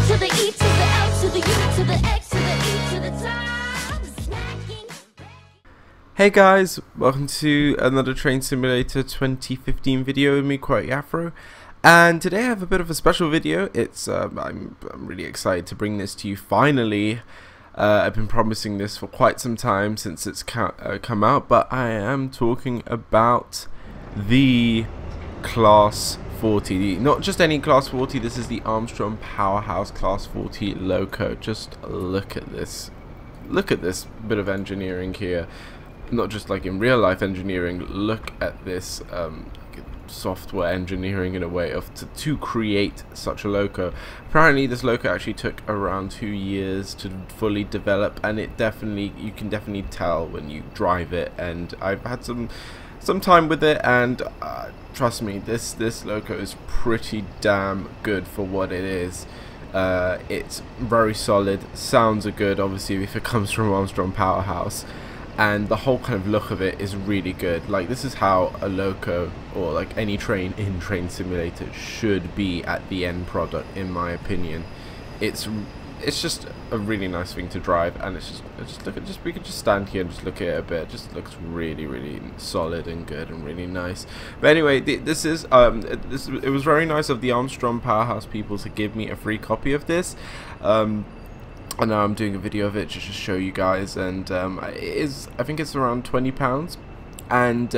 to the E to the L to the U to the X to the E to the top. Smacking. Hey guys, welcome to another Train Simulator 2015 video with me, Qwerty Afro. And today I have a bit of a special video. It's I'm really excited to bring this to you finally. I've been promising this for quite some time since it's come out, but I am talking about the Class 40. Not just any Class 40, this is the Armstrong Powerhouse Class 40 loco. Just look at this. Look at this bit of engineering here. Not just like in real life engineering, look at this software engineering in a way of to create such a loco. Apparently this loco actually took around 2 years to fully develop, and you can definitely tell when you drive it, and I've had some time with it, and trust me, this loco is pretty damn good for what it is. It's very solid, sounds are good obviously if it comes from Armstrong Powerhouse, and the whole kind of look of it is really good. Like, this is how a loco or like any train in Train Simulator should be at the end product, in my opinion. It's just a really nice thing to drive, and we could just stand here and just look at it a bit. It just looks really solid and good and really nice. But anyway, it was very nice of the Armstrong Powerhouse people to give me a free copy of this. And now I'm doing a video of it just to show you guys, and I think it's around £20, and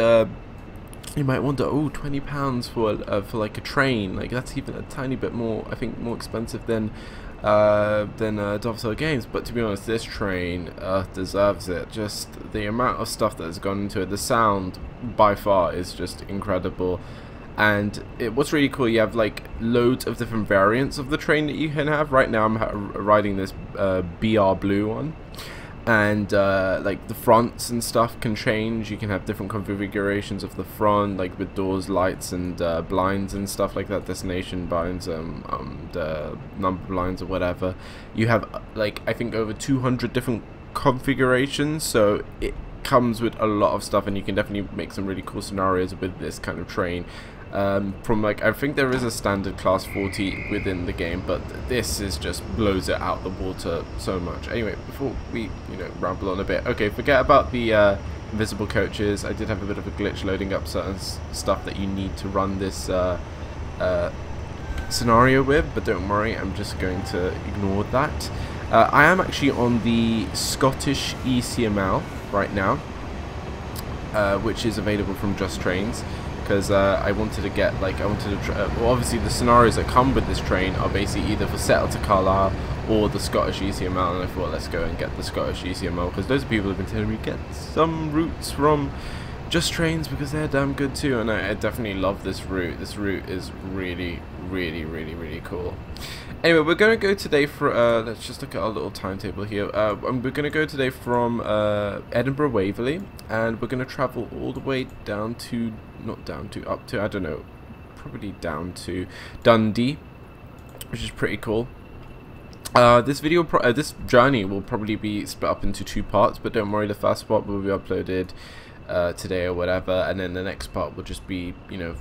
you might wonder, oh, £20 for like a train, like that's even a tiny bit more, I think, more expensive than Dovetail Games. But to be honest, this train deserves it. Just the amount of stuff that has gone into it, the sound by far is just incredible. And what's really cool, you have like loads of different variants of the train that you can have. Right now I'm riding this BR blue one, and like the fronts and stuff can change. You can have different configurations of the front, like with doors, lights, and blinds and stuff like that, destination blinds, the number blinds or whatever. You have like, I think, over 200 different configurations, so it comes with a lot of stuff, and you can definitely make some really cool scenarios with this kind of train. From like, I think there is a standard Class 40 within the game, but this is just blows it out the water so much. Anyway, before we ramble on a bit, okay, forget about the invisible coaches. I did have a bit of a glitch loading up certain stuff that you need to run this scenario with, but don't worry, I'm just going to ignore that. I am actually on the Scottish ECML right now, which is available from JustTrains, because I wanted to get, like, well, obviously the scenarios that come with this train are basically either for Settle to Carlisle or the Scottish ECML, and I thought, let's go and get the Scottish ECML, because those people have been telling me get some routes from JustTrains because they're damn good too, and I definitely love this route. This route is really cool. Anyway, we're going to go today for, let's just look at our little timetable here. We're going to go today from Edinburgh Waverley, and we're going to travel all the way down to, up to, I don't know, probably down to Dundee, which is pretty cool. This journey will probably be split up into 2 parts, but don't worry, the first part will be uploaded today or whatever, and then the next part will just be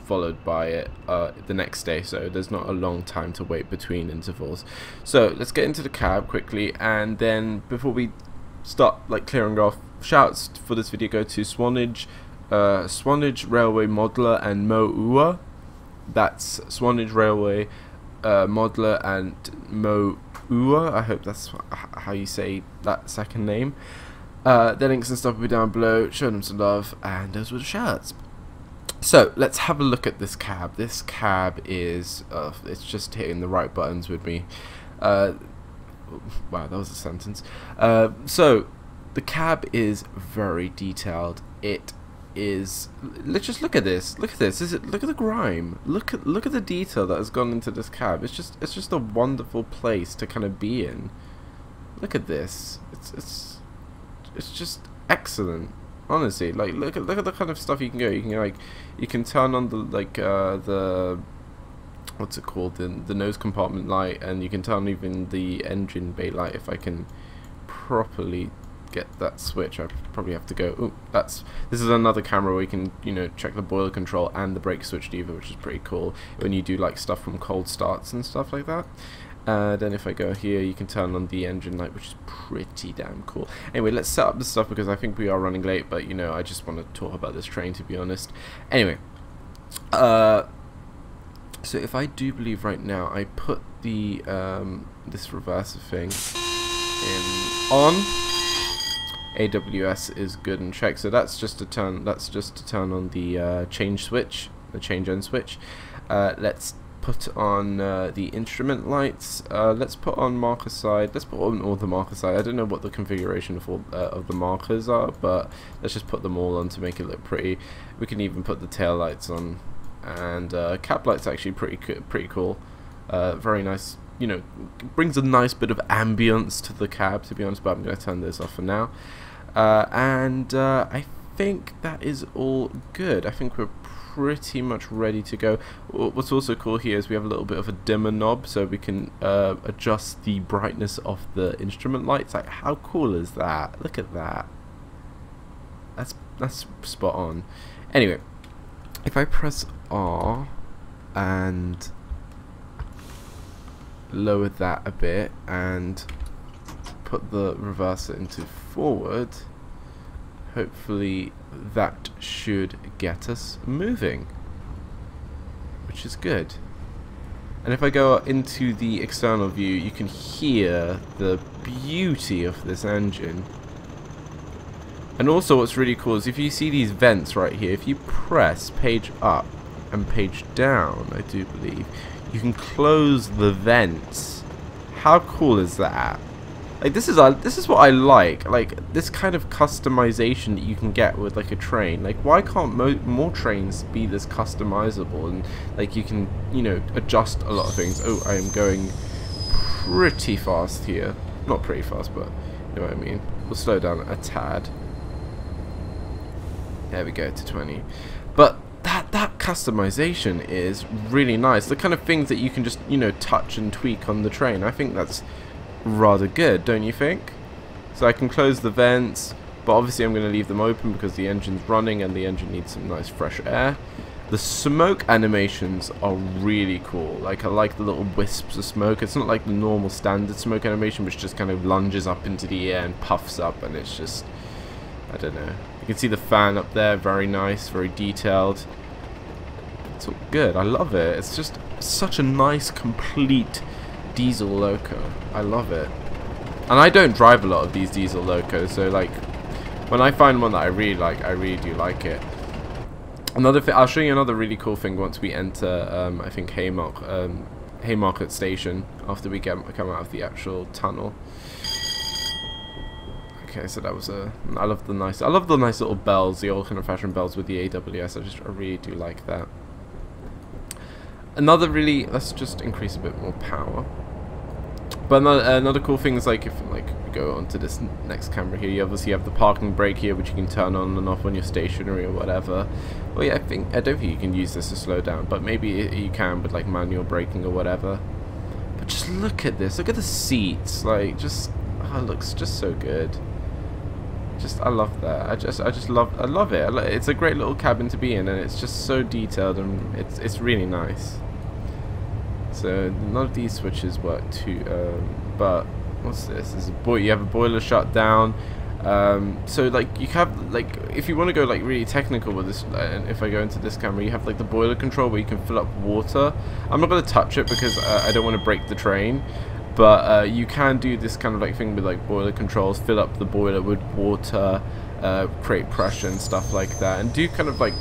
followed by it the next day, so there's not a long time to wait between intervals. So let's get into the cab quickly, and then before we start like clearing off, shouts for this video go to Swanage, Swanage Railway Modeler and Moh Oua. That's Swanage Railway Modeler and Moh Oua. I hope that's how you say that second name. Their links and stuff will be down below. Show them some love, and those were the shouts. So let's have a look at this cab. This cab is it's just hitting the right buttons with me. Wow, that was a sentence. So the cab is very detailed. It is. Let's just look at this. Look at this. Look at the grime. Look at the detail that has gone into this cab. It's just a wonderful place to kind of be in. Look at this. It's just excellent, honestly. Like, look at the kind of stuff you can go. You can turn on the what's it called, the nose compartment light, and you can turn even the engine bay light. If I can properly get that switch, I probably have to go. Ooh, this is another camera where you can check the boiler control and the brake switch lever, which is pretty cool when you do like stuff from cold starts and stuff like that. Then if I go here, you can turn on the engine light, which is pretty damn cool. Anyway, let's set up the stuff because I think we are running late, but you know, I just want to talk about this train, to be honest. Anyway, so if I do believe right now, I put the this reverser thing in on. AWS is good and check, so that's just to turn. That's just to turn on the change switch, the change end switch. Let's put on the instrument lights. Let's put on marker side. Let's put on all the marker side. I don't know what the configuration of the markers are, but let's just put them all on to make it look pretty. We can even put the tail lights on, and cap lights actually pretty cool. Very nice. You know, brings a nice bit of ambience to the cab, to be honest. But I'm going to turn this off for now. I think that is all good. I think we're pretty much ready to go. What's also cool here is we have a little bit of a dimmer knob, so we can adjust the brightness of the instrument lights. Like, how cool is that? Look at that. That's spot on. Anyway, if I press R and lower that a bit and put the reverser into forward, hopefully that should get us moving, which is good. And if I go into the external view, you can hear the beauty of this engine. And also what's really cool is if you see these vents right here, if you press page up and page down, I do believe, you can close the vents. How cool is that? Like, this is what I like this kind of customization that you can get with like a train. Like, why can't more trains be this customizable, and like you can, you know, adjust a lot of things. Oh, I am going pretty fast here. Not pretty fast, but you know what I mean. We'll slow down a tad. There we go, to 20. But that customization is really nice. The kind of things that you can just, you know, touch and tweak on the train. I think that's rather good, don't you think? So I can close the vents, but obviously I'm going to leave them open because the engine's running and the engine needs some nice fresh air. The smoke animations are really cool. Like, I like the little wisps of smoke. It's not like the normal standard smoke animation, which just kind of lunges up into the air and puffs up, and it's just, I don't know. You can see the fan up there, very nice, very detailed. It's all good. I love it. It's just such a nice, complete diesel loco. I love it. And I don't drive a lot of these diesel locos, so like, when I find one that I really like, I really do like it. Another thing, I'll show you another really cool thing once we enter, I think Haymarket Station, after we come out of the actual tunnel. Okay, so that was I love the nice little bells, the old kind of fashioned bells with the AWS. I really do like that. Let's just increase a bit more power. But another cool thing is, like, if like we go onto this next camera here, you obviously have the parking brake here, which you can turn on and off when you're stationary or whatever. Well, yeah, I don't think you can use this to slow down, but maybe you can with like manual braking or whatever. But just look at this. Look at the seats. Like, just it looks just so good. I love that. I love it. It's a great little cabin to be in, and it's just so detailed, and it's really nice. So none of these switches work too. But what's this? You have a boiler shut down. So like you have, like, if you want to go like really technical with this, and if I go into this camera, you have like the boiler control where you can fill up water. I'm not going to touch it because I don't want to break the train. But you can do this kind of like thing with like boiler controls, fill up the boiler with water, create pressure and stuff like that, and do kind of like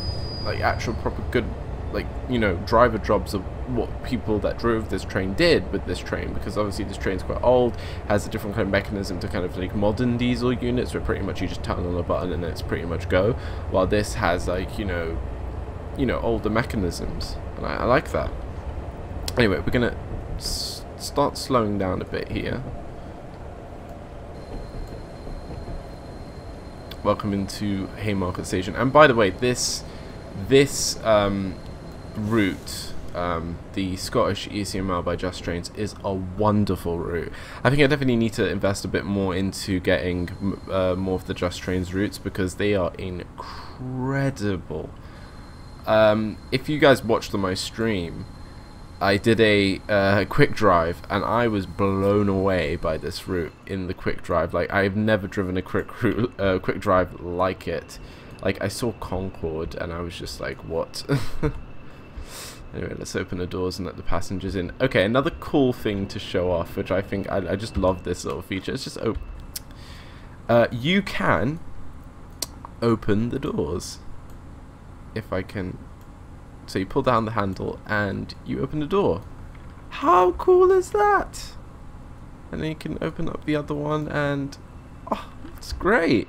actual proper good, like, you know, driver jobs of what people that drove this train did with this train, because obviously this train's quite old, has a different kind of mechanism to kind of like modern diesel units where pretty much you just turn on a button and it's pretty much go, while this has like, you know, older mechanisms, and I like that. Anyway, we're gonna start slowing down a bit here. Welcome into Haymarket Station. And by the way, this route, the Scottish ECML by JustTrains, is a wonderful route. I think I definitely need to invest a bit more into getting more of the JustTrains routes, because they are incredible. If you guys watched my stream, I did a quick drive, and I was blown away by this route in the quick drive. Like, I've never driven a quick drive like it. Like, I saw Concord, and I was just like, what? Anyway, let's open the doors and let the passengers in. Okay, another cool thing to show off, which I think I just love this little feature. It's just you can open the doors. If I can. So you pull down the handle and you open the door. How cool is that? And then you can open up the other one, and oh, it's great.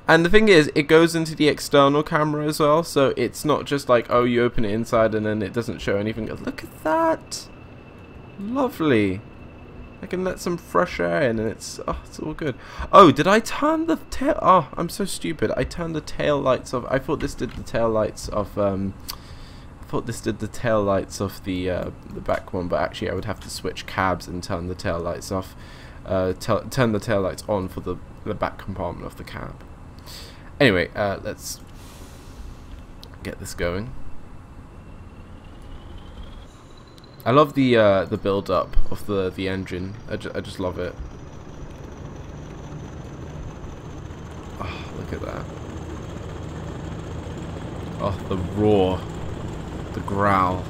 And the thing is, it goes into the external camera as well, so it's not just like, oh, you open it inside and then it doesn't show anything. Look at that. Lovely. I can let some fresh air in, and it's all good. Oh, did I turn the tail? Oh, I'm so stupid. I turned the tail lights off. I thought this did the tail lights of I thought this did the tail lights of the back one, but actually I would have to switch cabs and turn the tail lights off. Turn the tail lights on for the back compartment of the cab. Anyway, let's get this going. I love the build up of the engine. I just love it. Oh, look at that. Oh, the roar, the growl.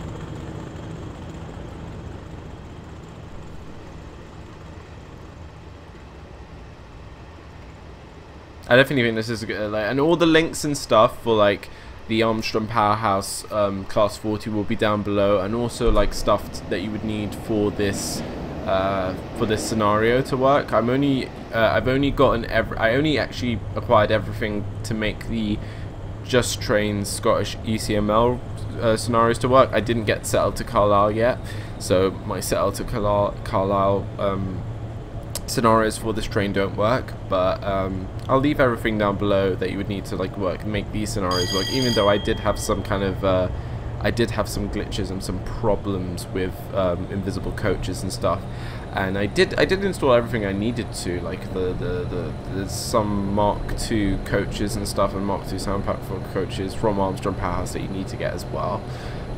I definitely think this is good, like, and all the links and stuff for like the Armstrong Powerhouse Class 40 will be down below, and also like stuff that you would need for this scenario to work. I've only actually acquired everything to make the JustTrains Scottish ECML scenarios to work. I didn't get settled to Carlisle yet, so my settled to Carlisle scenarios for this train don't work, but I'll leave everything down below that you would need to like make these scenarios work, even though I did have some kind of I did have some glitches and some problems with invisible coaches and stuff, and I did install everything I needed to, like there's some Mark II coaches and stuff, and Mark II sound platform coaches from Armstrong Powerhouse that you need to get as well.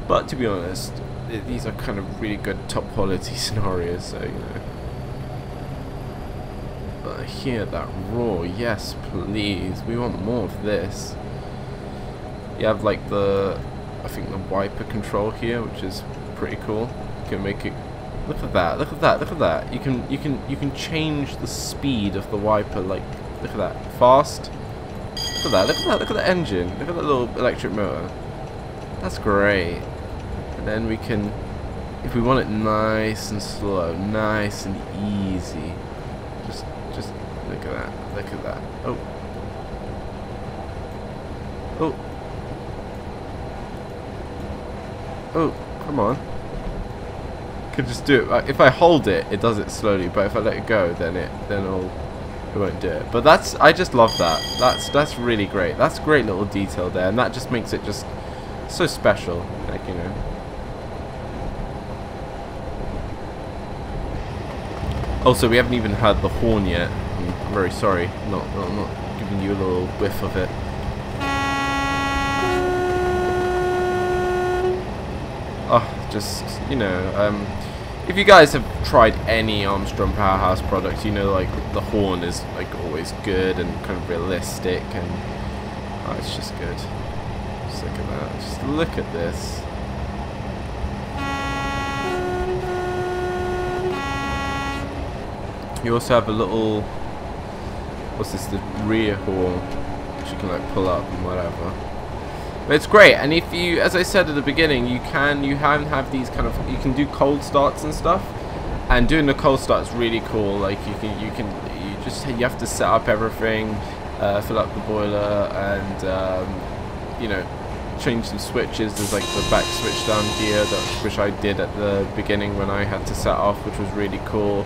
But to be honest, these are kind of really good top quality scenarios, so you know. But hear that roar, yes please, we want more of this. You have like I think the wiper control here, which is pretty cool. You can make it, look at that, look at that, look at that. You can change the speed of the wiper, like look at that, fast. Look at that, look at that, look at the engine, look at that little electric motor. That's great. And then we can, if we want it nice and slow, nice and easy, just look at that, look at that. Oh. Oh. Oh, come on. Could just do it. If I hold it, it does it slowly, but if I let it go, then it won't do it. But I just love that. That's really great. That's a great little detail there, and that just makes it just so special, like, you know. Also, we haven't even heard the horn yet. I'm very sorry, not giving you a little whiff of it. Oh, just, you know, if you guys have tried any Armstrong Powerhouse product, you know, like, the horn is, like, always good and kind of realistic, and oh, it's just good. Just look at that. Just look at this. You also have a little, what's this, the rear horn, which you can like pull up and whatever. But it's great, and if you, as I said at the beginning, you can have these kind of, you can do cold starts and stuff, and doing the cold start is really cool. Like you have to set up everything, fill up the boiler, and you know, change some switches. There's like the back switch down here, which I did at the beginning when I had to set off, which was really cool.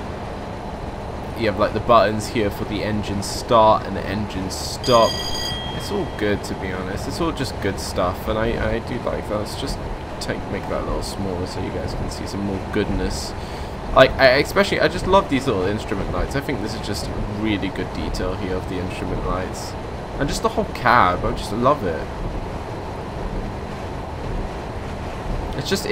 You have like the buttons here for the engine start and the engine stop. It's all good, to be honest. It's all just good stuff, and I do like that. Let's just make that a little smaller so you guys can see some more goodness. Like, I just love these little instrument lights. I think this is just really good detail here of the instrument lights, and just the whole cab. I just love it. It's just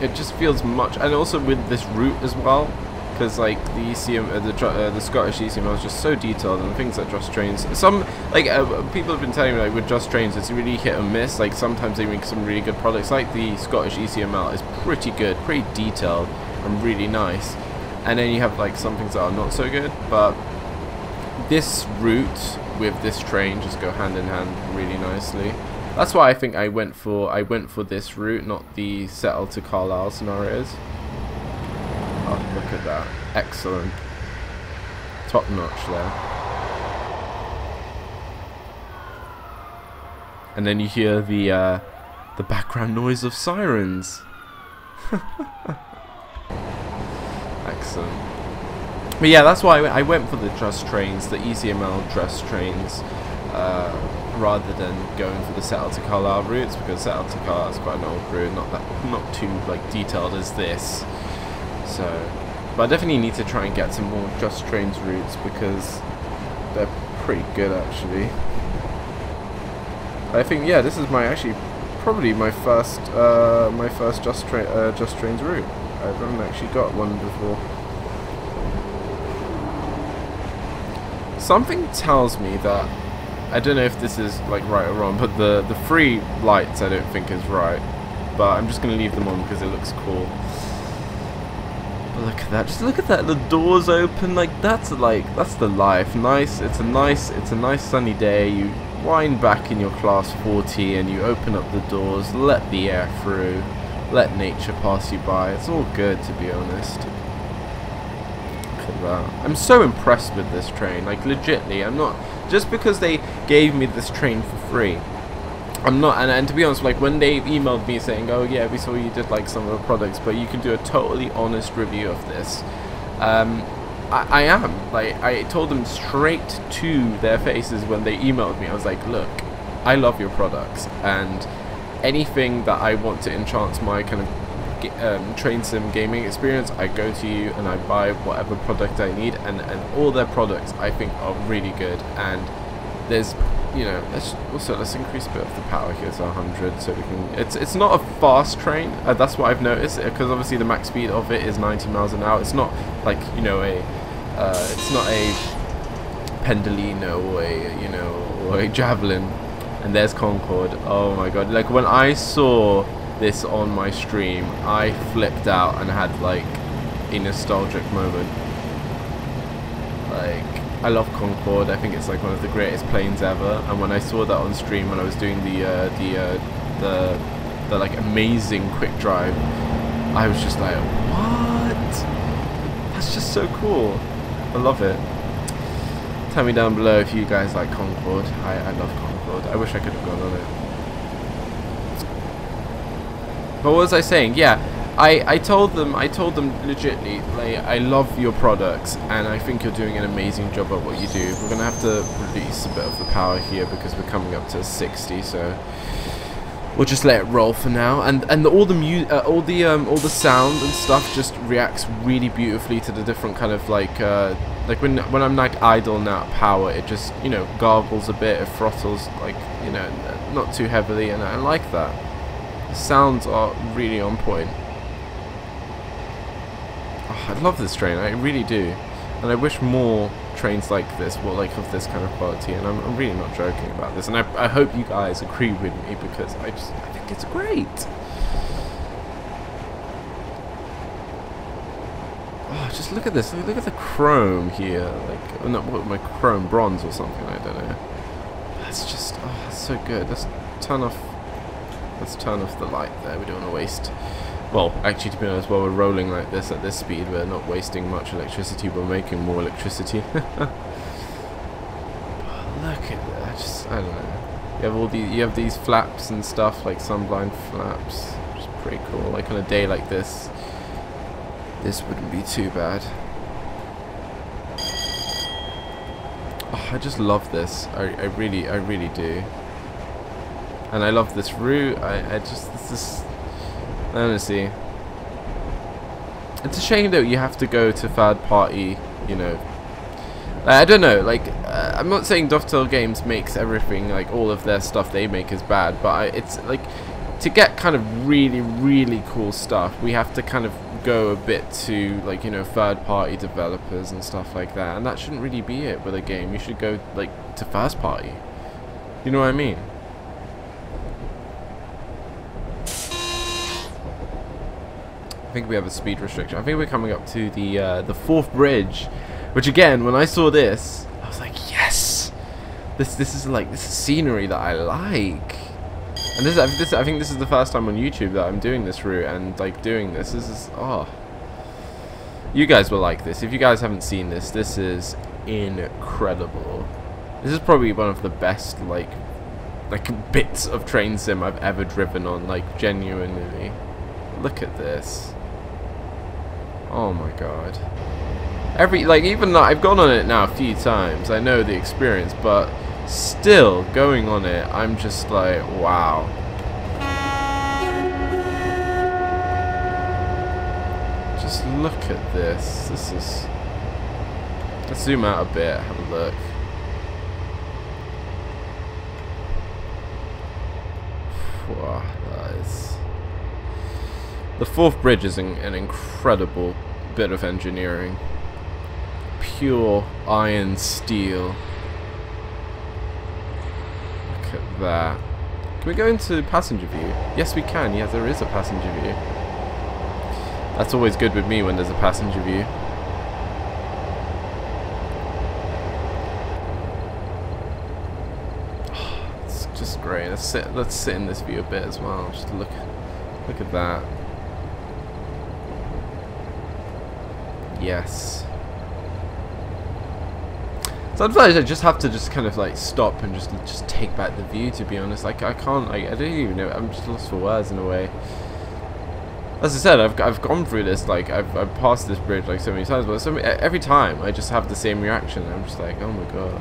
it just feels much, and also with this route as well, because like the the Scottish ECML is just so detailed, and things like JustTrains. Some like people have been telling me like with JustTrains it's really hit or miss. Like sometimes they make some really good products. Like the Scottish ECML is pretty good, pretty detailed, and really nice. And then you have like some things that are not so good. But this route with this train just go hand in hand really nicely. That's why I think I went for this route, not the Settle to Carlisle scenarios. Oh, look at that. Excellent. Top notch there. And then you hear the background noise of sirens. Excellent. But yeah, that's why I went for the JustTrains, the ECML JustTrains, rather than going for the Settle to Carlisle routes, because Settle to Carlisle is quite an old route, not too like detailed as this. So, but I definitely need to try and get some more JustTrains routes because they're pretty good actually. I think yeah, this is probably my first JustTrains route. I haven't actually got one before. Something tells me that, I don't know if this is like right or wrong, but the free lights I don't think is right. But I'm just gonna leave them on because it looks cool. But look at that! Just look at that! The doors open, like that's the life. Nice. It's a nice sunny day. You wind back in your class 40 and you open up the doors, let the air through, let nature pass you by. It's all good, to be honest. I'm so impressed with this train, like legitly. I'm not, just because they gave me this train for free, I'm not, and to be honest, like when they emailed me saying, oh yeah, we saw you did like some of the products, but you can do a totally honest review of this, I am, like, I told them straight to their faces when they emailed me. I was like, look, I love your products, and anything that I want to enhance my kind of train sim gaming experience, I go to you and I buy whatever product I need, and all their products I think are really good. And there's, you know, let's increase a bit of the power here to 100 so we can, it's not a fast train, that's what I've noticed, because obviously the max speed of it is 90 miles an hour. It's not like, you know, it's not a Pendolino or a, you know, or a Javelin. And there's Concorde. Oh my god, like when I saw this on my stream, I flipped out and had like a nostalgic moment. Like, I love Concorde. I think it's like one of the greatest planes ever. And when I saw that on stream, when I was doing the like amazing quick drive, I was just like, what? That's just so cool. I love it. Tell me down below if you guys like Concorde. I love Concorde. I wish I could have gone on it. But what was I saying? Yeah, I told them legitly, like, I love your products and I think you're doing an amazing job at what you do. We're gonna have to release a bit of the power here because we're coming up to 60, so we'll just let it roll for now. And all the sound and stuff just reacts really beautifully to the different kind of like when I'm like idle now at power, it just, you know, gargles a bit, it throttles, like, you know, not too heavily, and I like that. Sounds are really on point. Oh, I love this train, I really do, and I wish more trains like this were like of this kind of quality, and I'm really not joking about this, and I hope you guys agree with me because I think it's great. Oh, just look at this, look at the chrome here, like, not what, my chrome bronze or something, I don't know. That's just, oh, that's so good. Let's turn off the light there. We don't want to waste, well, actually, to be honest, while we're rolling like this at this speed, we're not wasting much electricity, we're making more electricity. Look at that, I don't know. You have these flaps and stuff, like sunblind flaps, which is pretty cool. Like on a day like this wouldn't be too bad. Oh, I just love this. I really do. And I love this route. Honestly, it's a shame that you have to go to third party, you know. I don't know, like, I'm not saying Dovetail Games makes everything, like all of their stuff they make is bad, but it's like, to get kind of really cool stuff, we have to kind of go a bit to, like, you know, third-party developers and stuff like that, and that shouldn't really be it with a game. You should go, like, to first-party. You know what I mean? I think we have a speed restriction. I think we're coming up to the fourth bridge, which again, when I saw this, I was like, yes, this is scenery that I like. And I think this is the first time on YouTube that I'm doing this route and like doing this. This is, oh, you guys will like this. If you guys haven't seen this, this is incredible. This is probably one of the best like bits of train sim I've ever driven on. Like, genuinely, look at this. Oh my god. Even though I've gone on it now a few times, I know the experience, but still going on it, I'm just like, wow. Just look at this. This is, let's zoom out a bit, have a look. Wow, that is, the fourth bridge is an incredible bit of engineering. Pure iron steel. Look at that. Can we go into passenger view? Yes, we can. Yeah, there is a passenger view. That's always good with me when there's a passenger view. It's just great. Let's sit in this view a bit as well. Just look at that. Yes. Sometimes I just have to kind of like stop and just take back the view, to be honest. Like, I can't, I don't even know, I'm just lost for words in a way. As I said, I've gone through this, like, I've passed this bridge like so many times, but every time I just have the same reaction. I'm just like, oh my god.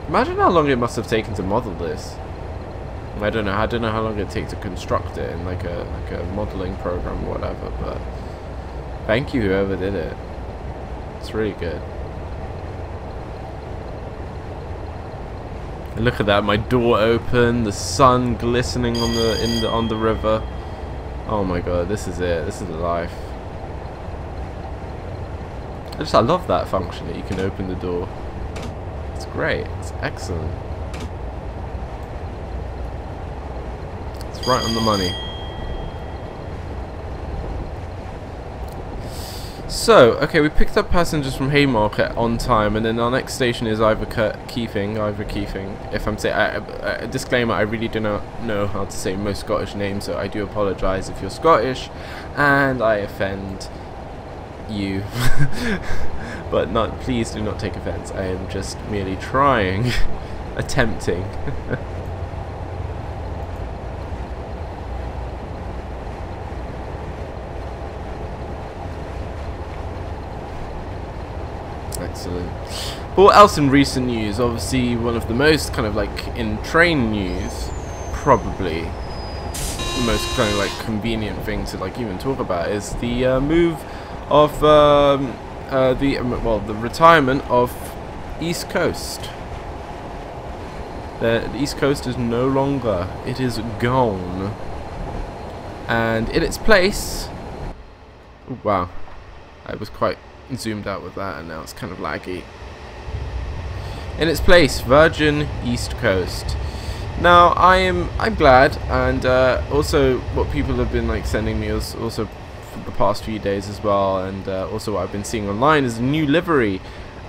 Imagine how long it must have taken to model this. I don't know how long it takes to construct it in like a modeling program or whatever, but thank you whoever did it. It's really good. And look at that, my door open, the sun glistening on the river. Oh my god, this is it. This is life. I love that function that you can open the door. It's great. It's excellent. It's right on the money. So, okay, we picked up passengers from Haymarket on time, and then our next station is Ivor Keefing. If I'm saying, disclaimer, I really do not know how to say most Scottish names, so I do apologise if you're Scottish, and I offend you. But please do not take offence. I am just merely trying, attempting. Excellent. But what else in recent news? Obviously, one of the most kind of like in train news, probably the most kind of like convenient thing to like even talk about is the move of the retirement of East Coast. The East Coast is no longer. It is gone. And in its place, oh, wow, I was quite zoomed out with that, and now it's kind of laggy. In its place, Virgin East Coast. Now I'm glad, and also what people have been like sending me is also for the past few days as well, and also what I've been seeing online is a new livery.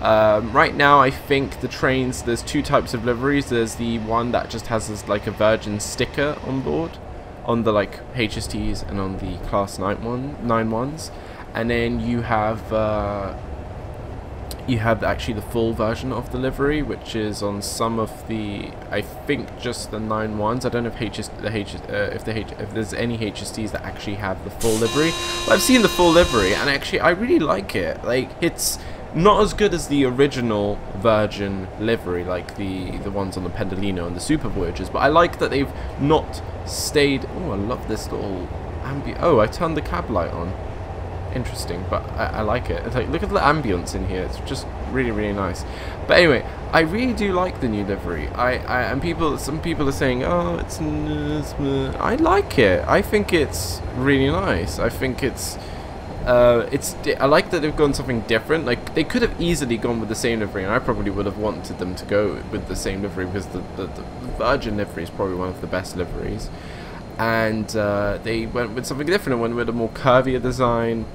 Right now I think the trains, there's two types of liveries. There's the one that just has this, like a Virgin sticker on board on the like HSTs and on the Class 9 ones. And then you have actually the full version of the livery, which is on some of the, I think just the 9-1s. I don't know if there's any HSTs that actually have the full livery. But I've seen the full livery, and actually I really like it. Like, it's not as good as the original Virgin livery, like the ones on the Pendolino and the Super Voyagers. But I like that they've not stayed. Oh, I love this little oh, I turned the cab light on. interesting, but I like it. It's like, look at the ambience in here. It's just really, really nice. But anyway, I really do like the new livery. And some people are saying, oh, it's I like it. I think it's really nice. I think I like that they've gone something different. Like, they could have easily gone with the same livery, and I probably would have wanted them to go with the same livery, because the Virgin livery is probably one of the best liveries. And they went with something different and went with a more curvier design.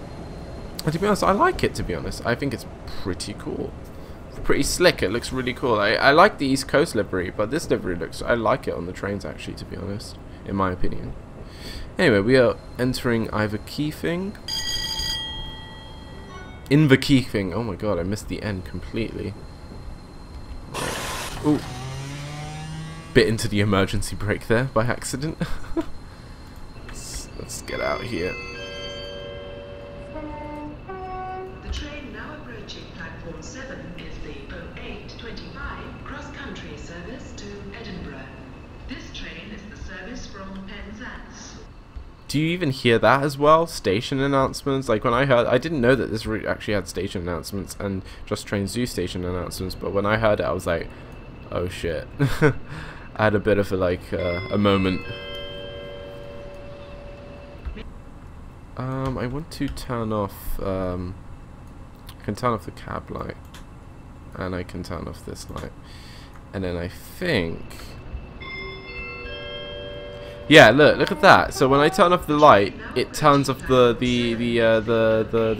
And to be honest, I like it, to be honest. I think it's pretty cool. It's pretty slick. It looks really cool. I like the East Coast livery, but this livery I like it on the trains, actually, to be honest, in my opinion. Anyway, we are entering Inverkeithing. Inverkeithing. Oh my god, I missed the end completely. Ooh. Bit into the emergency brake there by accident. Let's get out here. The train now approaching platform 7 is the Moh Oua 25 cross-country service to Edinburgh. This train is the service from Penzance. Do you even hear that as well? Station announcements. Like, when I heard, I didn't know that this route actually had station announcements, and JustTrains do station announcements. But when I heard it, I was like, oh shit. I had a bit of a moment. I want to turn off. I can turn off the cab light, and I can turn off this light, and then I think. Yeah, look at that. So when I turn off the light, it turns off the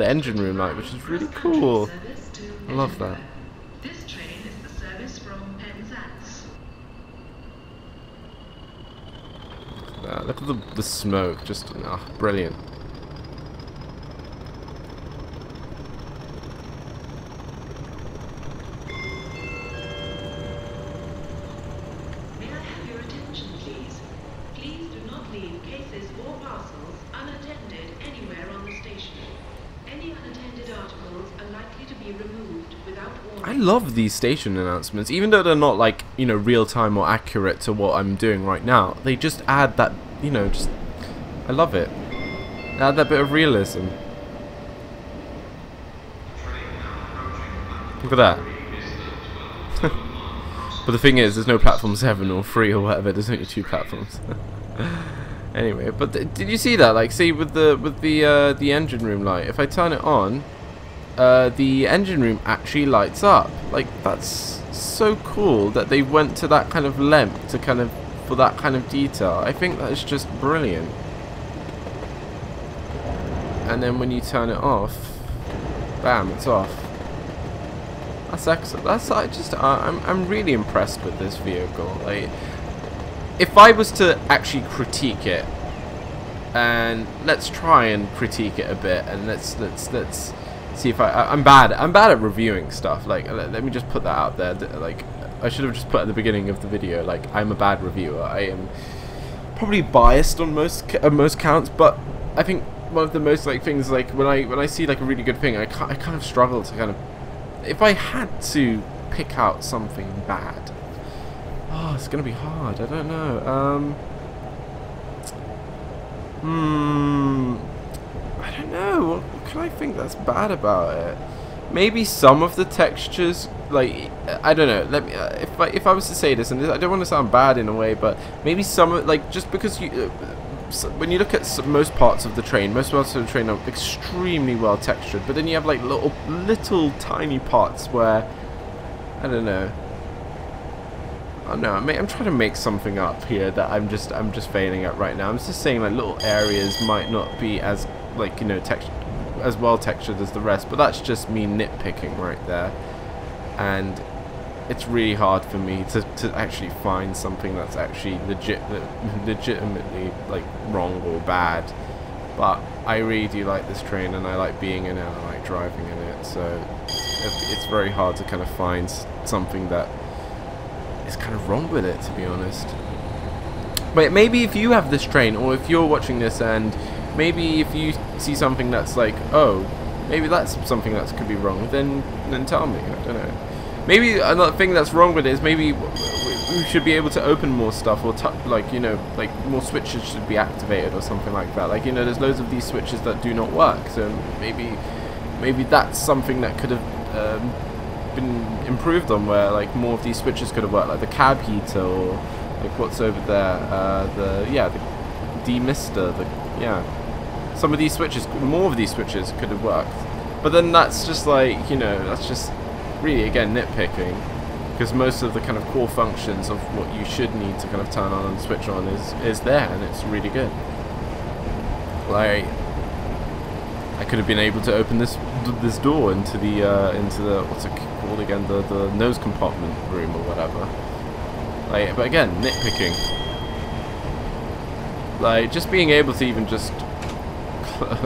engine room light, which is really cool. I love that. This train is the service from Penzance. Look at the smoke, just brilliant. May I have your attention, please? Please do not leave cases or parcels unattended anywhere on the station. Any unattended articles are likely to be removed without warning. I love these station announcements, even though they're not like, you know, real time or accurate to what I'm doing right now. They just add that, you know, I love it. Add that bit of realism. Look at that. But the thing is, there's no platform 7 or 3 or whatever. There's only 2 platforms. Anyway, but did you see that? Like, see with the engine room light. If I turn it on, the engine room actually lights up. Like, that's so cool that they went to that kind of length to for that kind of detail. I think that is just brilliant. And then when you turn it off, bam, it's off. That's excellent. I'm really impressed with this vehicle. Like, if I was to actually critique it, and let's try and critique it a bit, and let's see if I'm bad at reviewing stuff. Like, let me just put that out there. Like, I should have just put at the beginning of the video, like, I'm a bad reviewer. I am probably biased on most counts, but I think one of the most things, like, when I see like a really good thing, I kind of struggle to kind of, if I had to pick out something bad, oh, it's gonna be hard. I don't know. I don't know. What can I think that's bad about it? Maybe some of the textures, like, I don't know. Let me, if I was to say this, and I don't want to sound bad in a way, but maybe some, like, just because you. When you look at most parts of the train, are extremely well textured, but then you have like little tiny parts where, I don't know. I know. I'm trying to make something up here that I'm just failing at right now. I'm just saying, like, little areas might not be as, like, you know, as well textured as the rest, but that's just me nitpicking right there, and it's really hard for me to actually find something that's actually legitimately, like, wrong or bad. But I really do like this train, and I like being in it, and I like driving in it, so it's very hard to kind of find something that is kind of wrong with it, to be honest. But maybe if you have this train, or if you're watching this, and maybe if you see something that's like, oh, maybe that's something that could be wrong, then tell me. I don't know. Maybe another thing that's wrong with it is maybe we should be able to open more stuff, or like, you know, like more switches should be activated or something like that. Like, you know, there's loads of these switches that do not work, so maybe that's something that could have been improved on, where like more of these switches could have worked, like the cab heater, or like what's over there, the demister, some of these switches, more of these switches could have worked. But then that's just like, you know, that's just really, again, nitpicking, because most of the kind of core functions of what you should need to kind of turn on and switch on is there, and it's really good. Like, I could have been able to open this door into the what's it called again, the nose compartment room or whatever. Like, but again, nitpicking. Like, just being able to even just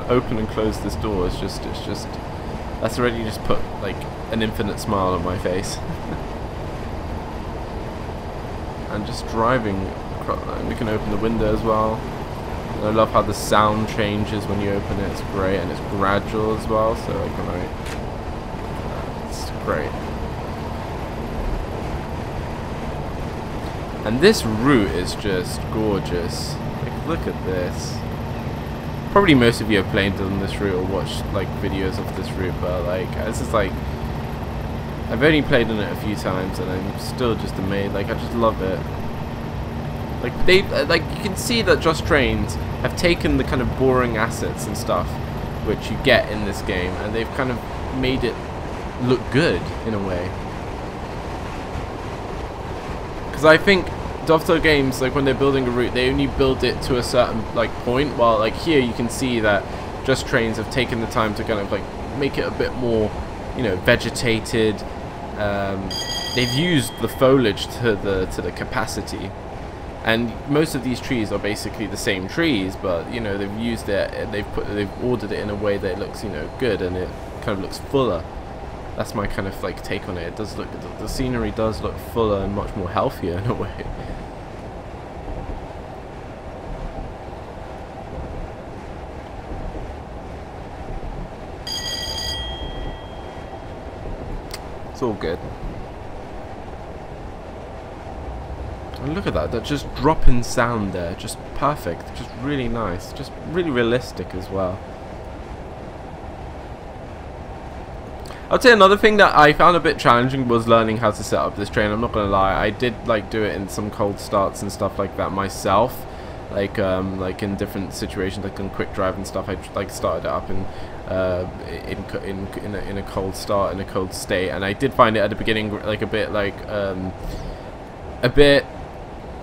open and close this door is just, that's already just put like an infinite smile on my face. And just driving, we can open the window as well. I love how the sound changes when you open it. It's great, and it's gradual as well, so like when it's great. And this route is just gorgeous. Like, look at this. Probably most of you have played on this route or watched like videos of this route, but like, this is like, I've only played on it a few times and I'm still just amazed. Like, I just love it. Like, they like, you can see that JustTrains have taken the kind of boring assets and stuff which you get in this game, and they've kind of made it look good in a way. Because I think Dovetail games, like when they're building a route, they only build it to a certain like point, while like here you can see that JustTrains have taken the time to kind of like make it a bit more, you know, vegetated. They've used the foliage to the capacity, and most of these trees are basically the same trees, but you know, they've used it, they've ordered it in a way that it looks, you know, good, and it kind of looks fuller. That's my kind of like take on it. It does look, the scenery does look fuller and much more healthier in a way. It's all good. And look at that just drop-in sound there, just perfect, just really nice, just really realistic as well. I'd say another thing that I found a bit challenging was learning how to set up this train. I'm not gonna lie, I did like do it in some cold starts and stuff like that myself. Like in different situations, like in quick drive and stuff, I like started it up in a cold start, in a cold state, and I did find it at the beginning like a bit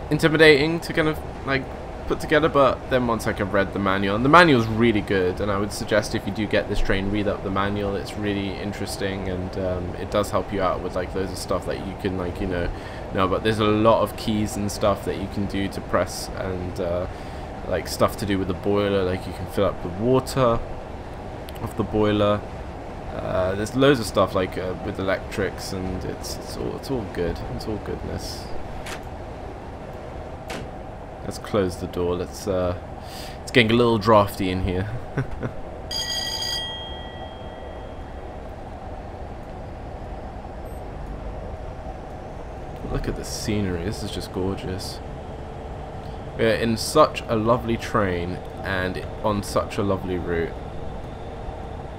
intimidating to kind of like put together. But then once I kind of read the manual, and the manual is really good, and I would suggest if you do get this train, read up the manual. It's really interesting, and it does help you out with like loads of stuff that you can like, you know, but there's a lot of keys and stuff that you can do to press, and like stuff to do with the boiler, like you can fill up the water of the boiler. There's loads of stuff like with electrics, and it's all good. It's all goodness. Let's close the door. It's getting a little drafty in here. Look at the scenery. This is just gorgeous. We're in such a lovely train and on such a lovely route.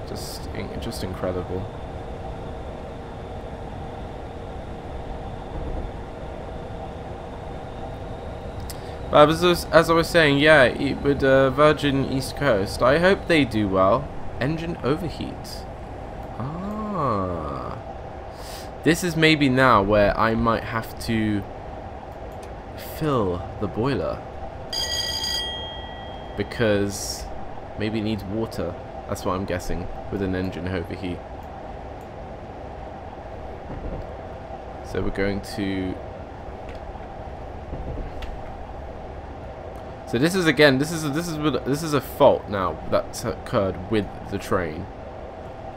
Just incredible. But as I was saying, yeah, with Virgin East Coast, I hope they do well. Engine overheat. Ah. This is maybe now where I might have to fill the boiler, because maybe it needs water. That's what I'm guessing with an engine overheat. So we're going to. So this is again, this is a fault now that's occurred with the train,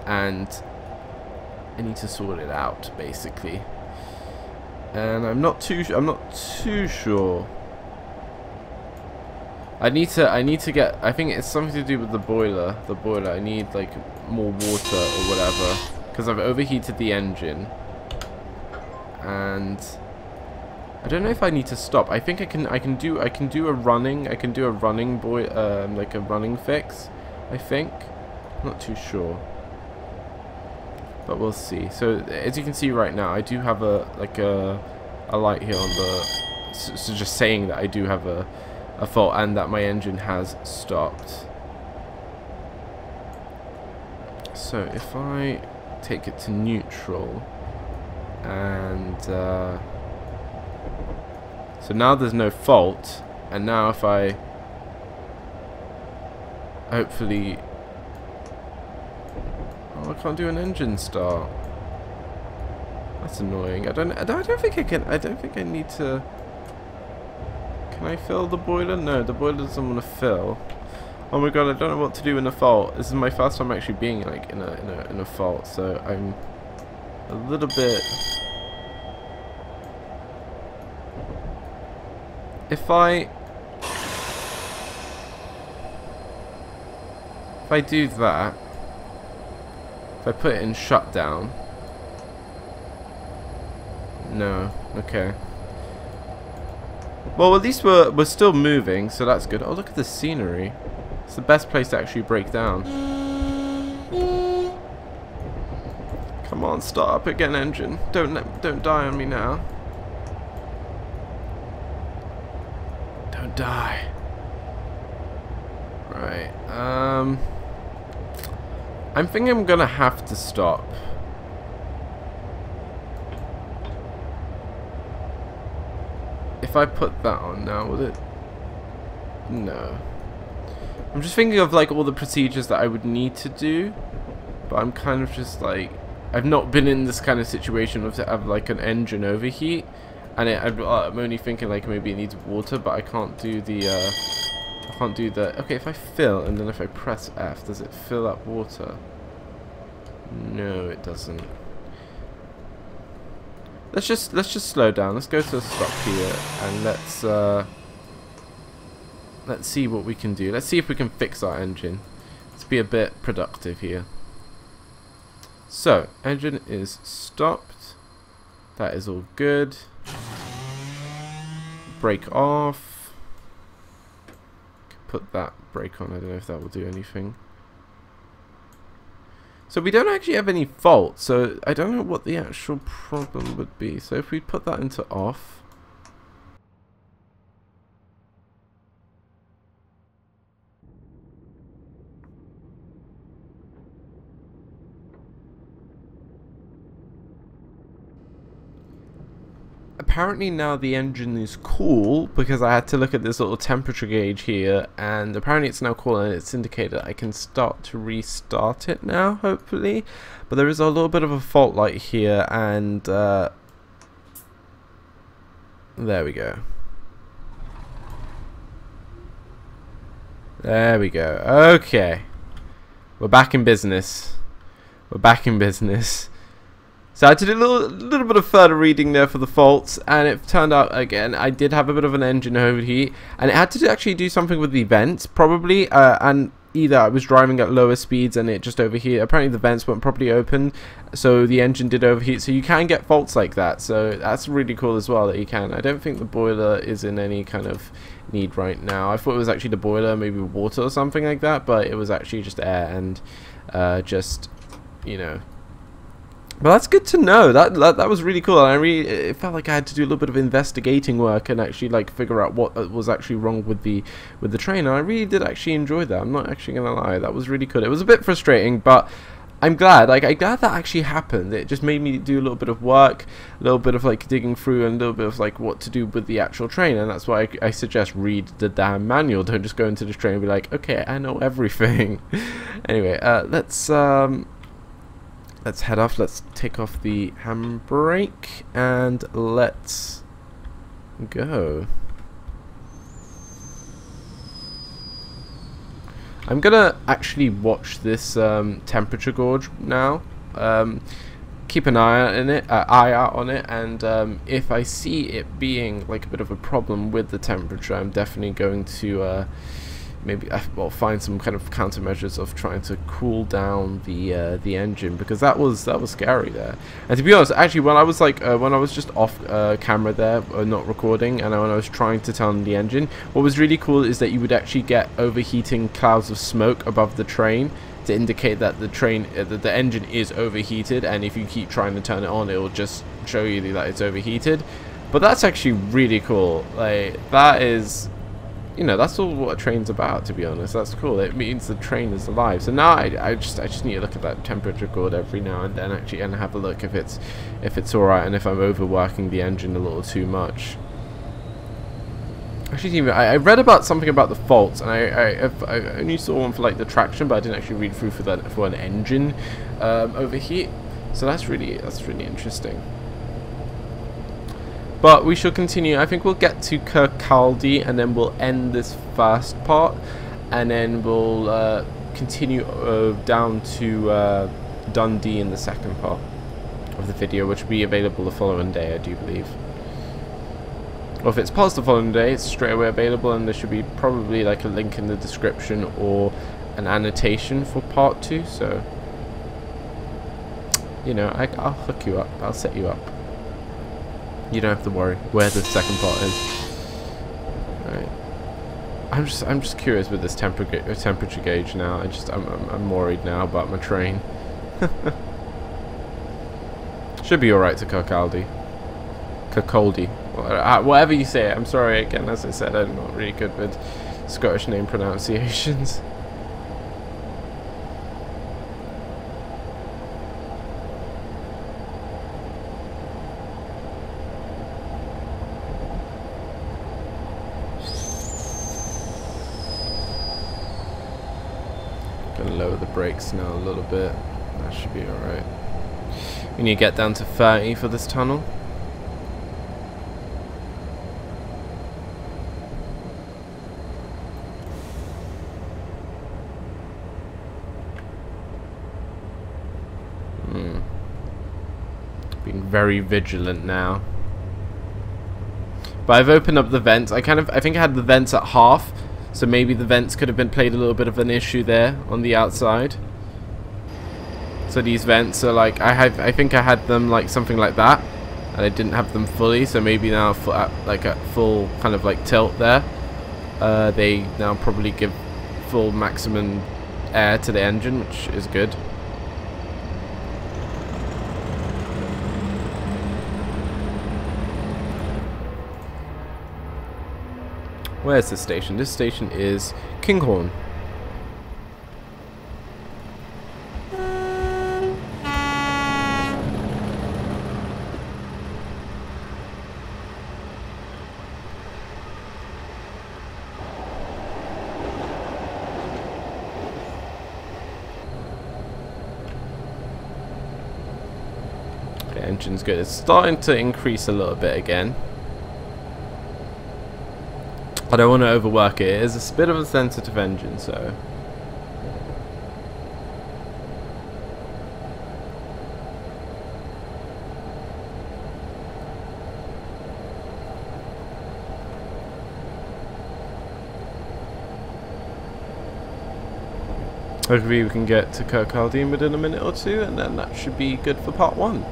and I need to sort it out basically. And I'm not too sure. I need to get, I think it's something to do with the boiler. I need like more water or whatever, because I've overheated the engine. and I don't know if I need to stop. I think I can do a running like a running fix, I think. Not too sure, but we'll see. So as you can see right now, I do have a light here on the so just saying that I do have a fault and that my engine has stopped. So if I take it to neutral, and so now there's no fault, and now if I hopefully, oh, I can't do an engine start. That's annoying. I don't think I can. I don't think I need to. Can I fill the boiler? No, the boiler doesn't want to fill. Oh my god, I don't know what to do in a fault. This is my first time actually being like in a fault, so I'm a little bit. If I do that, if I put it in shutdown, no, okay. Well, at least we're still moving, so that's good. Oh, look at the scenery. It's the best place to actually break down. Come on, start up again, engine. Don't die on me now. Don't die. Right. I'm thinking I'm gonna have to stop. If I put that on now, will it? No. I'm just thinking of like all the procedures that I would need to do, but I'm kind of just like, I've not been in this kind of situation of to have like an engine overheat, and I'm only thinking like maybe it needs water, but I can't do the okay, if I fill and then if I press F, does it fill up water? No, it doesn't. Let's just slow down. Let's go to a stop here and let's see what we can do. Let's see if we can fix our engine. Let's be a bit productive here. So, engine is stopped. That is all good. Brake off. Put that brake on. I don't know if that will do anything. So we don't actually have any fault, so I don't know what the actual problem would be. So if we put that into off. Apparently now the engine is cool, because I had to look at this little temperature gauge here, and apparently it's now cool and it's indicated I can start to restart it now, hopefully. But there is a little bit of a fault light here, and there we go. There we go. Okay. We're back in business. We're back in business. So I did a little bit of further reading there for the faults, and it turned out, again, I did have a bit of an engine overheat, and it had to actually do something with the vents, probably, and either I was driving at lower speeds and it just overheated. Apparently the vents weren't properly open, so the engine did overheat, so you can get faults like that, so that's really cool as well that you can. I don't think the boiler is in any kind of need right now. I thought it was actually the boiler, maybe water or something like that, but it was actually just air and just, you know. But that's good to know. That was really cool. And it felt like I had to do a little bit of investigating work and actually like figure out what was actually wrong with the train. And I really did actually enjoy that. I'm not actually gonna lie. That was really cool. It was a bit frustrating, but I'm glad. Like, I'm glad that actually happened. It just made me do a little bit of work, a little bit of like digging through, and a little bit of like what to do with the actual train. And that's why I suggest read the damn manual. Don't just go into this train and be like, okay, I know everything. Anyway, let's head off. Let's take off the handbrake and let's go. I'm gonna actually watch this temperature gauge now. Keep an eye out on it, and if I see it being like a bit of a problem with the temperature, I'm definitely going to maybe well, find some kind of countermeasures of trying to cool down the engine, because that was scary there. And to be honest, actually, when I was like when I was just off camera there, not recording, and when I was trying to turn on the engine, what was really cool is that you would actually get overheating clouds of smoke above the train to indicate that the engine is overheated, and if you keep trying to turn it on, it will just show you that it's overheated. But that's actually really cool. Like, that is, you know, that's all what a train's about, to be honest. That's cool. It means the train is alive. So now I just need to look at that temperature record every now and then, actually, and have a look if it's all right, and if I'm overworking the engine a little too much. Actually, I read about something about the faults, and I only saw one for like the traction, but I didn't actually read through for an engine overheat. So that's really interesting. But we shall continue. I think we'll get to Qwerty, and then we'll end this first part, and then we'll continue down to Dundee in the second part of the video, which will be available the following day, I do believe. Or if it's past the following day, it's straight away available, and there should be probably like a link in the description or an annotation for part 2. So, you know, I'll hook you up. I'll set you up. You don't have to worry where the second part is. Alright. I'm just curious with this temperature gauge now. I'm worried now about my train. Should be alright to Qwerty. Whatever you say it. I'm sorry again, as I said, I'm not really good with Scottish name pronunciations. Gonna lower the brakes now a little bit. That should be alright. We need to get down to 30 for this tunnel. Being very vigilant now. But I've opened up the vents. I think I had the vents at half, so maybe the vents could have been played a little bit of an issue there on the outside. So these vents are like, I think I had them like something like that, and I didn't have them fully, so maybe now like at full kind of like tilt there, they now probably give full maximum air to the engine, which is good. Where's this station? This station is Kinghorn. Okay, engine's good. It's starting to increase a little bit again. I don't want to overwork it. It is a bit of a sensitive engine, so. Hopefully we can get to Qwerty within a minute or two, and then that should be good for part 1.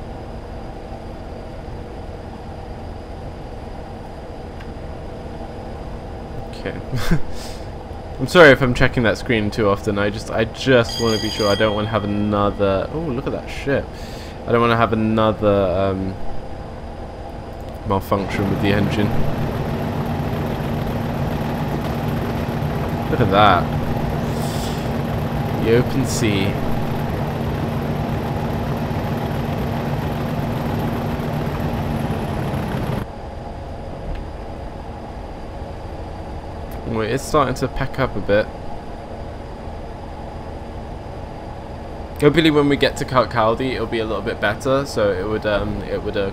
I'm sorry if I'm checking that screen too often. I just want to be sure. I don't want to have another. Oh, look at that ship! I don't want to have another malfunction with the engine. Look at that! The open sea. It's starting to pack up a bit. Hopefully when we get to Qwerty it'll be a little bit better, so it would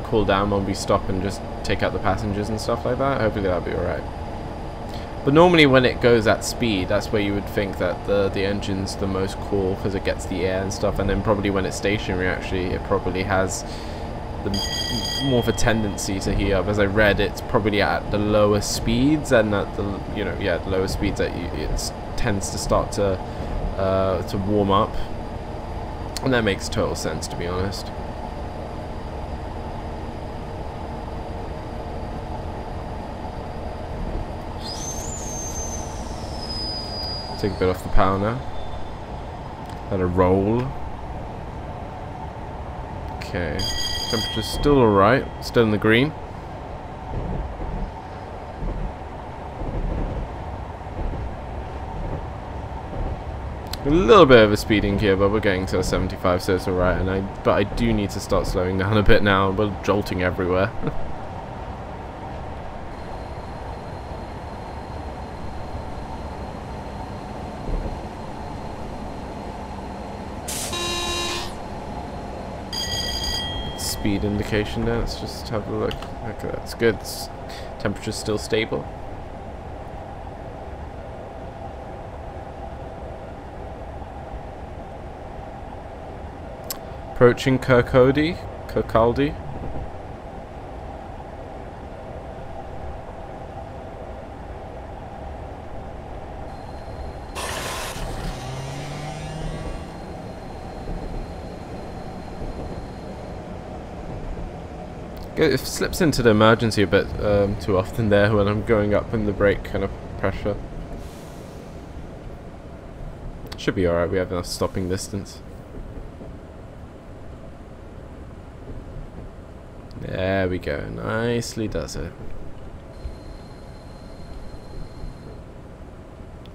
cool down when we stop and just take out the passengers and stuff like that. Hopefully that'll be alright. But normally when it goes at speed, that's where you would think that the engine's the most cool, because it gets the air and stuff, and then probably when it's stationary, actually it probably has more of a tendency to heat up. As I read, it's probably at the lower speeds, and at the the lower speeds that it's tends to start to warm up, and that makes total sense, to be honest. Take a bit off the power now. Let it roll. Okay. Temperature's still alright. Still in the green. A little bit of a speeding here, but we're getting to 75, so it's alright. But I do need to start slowing down a bit now. We're jolting everywhere. Speed indication there. Let's just have a look. Okay, that's good. Temperature's still stable. Approaching Kirkcaldy. It slips into the emergency a bit too often there when I'm going up in the brake kind of pressure. Should be alright, we have enough stopping distance. There we go, nicely does it.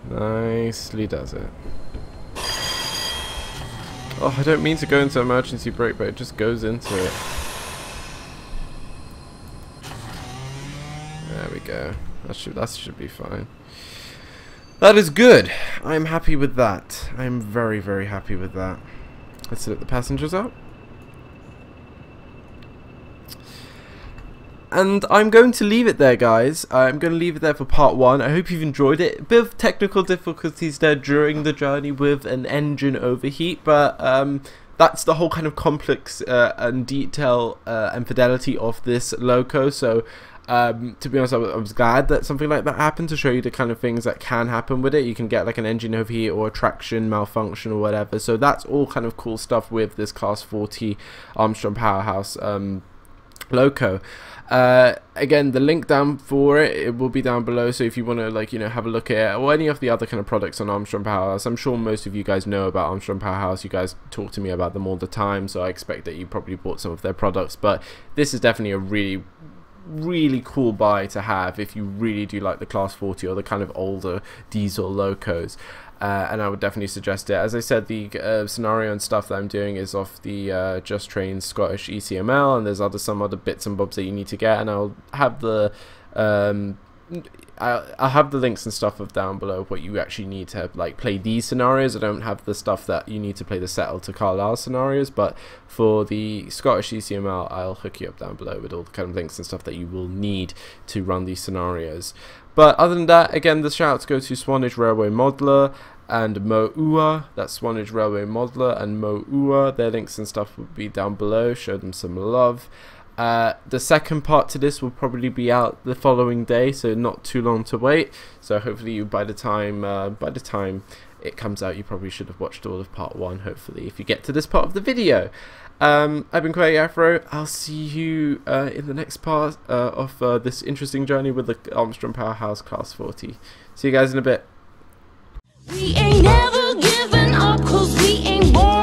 Nicely does it. Oh, I don't mean to go into emergency brake, but it just goes into it. There we go. That should be fine. That is good. I'm happy with that. I'm very, very happy with that. Let's let the passengers out. And I'm going to leave it there, guys. I'm going to leave it there for part 1. I hope you've enjoyed it. A bit of technical difficulties there during the journey with an engine overheat, but that's the whole kind of complex and detail and fidelity of this loco. So to be honest, I was glad that something like that happened, to show you the kind of things that can happen with it. You can get like an engine overheat or a traction malfunction or whatever. So that's all kind of cool stuff with this Class 40 Armstrong Powerhouse loco. Again, the link down for it will be down below, so if you want to, like, you know, have a look at it, or any of the other kind of products on Armstrong Powerhouse. I'm sure most of you guys know about Armstrong Powerhouse. You guys talk to me about them all the time, so I expect that you probably bought some of their products. But this is definitely a really cool buy to have if you really do like the Class 40 or the kind of older diesel locos. And I would definitely suggest it. As I said, the scenario and stuff that I'm doing is off the JustTrains Scottish ECML, and there's some other bits and bobs that you need to get, and I'll have the I'll have the links and stuff of down below what you actually need to like play these scenarios. I don't have the stuff that you need to play the Settle to Carlisle scenarios, but for the Scottish ECML, I'll hook you up down below with all the kind of links and stuff that you will need to run these scenarios. But other than that, again, the shout outs go to Swanage Railway Modeler and Moh Oua. That's Swanage Railway Modeler and Moh Oua. Their links and stuff will be down below. Show them some love. The second part to this will probably be out the following day, so not too long to wait. So hopefully you, by the time it comes out, you probably should have watched all of part 1, hopefully, if you get to this part of the video. I've been Qwerty Afro. I'll see you in the next part of this interesting journey with the Armstrong Powerhouse Class 40. See you guys in a bit. We ain't never giving up 'cause we ain't born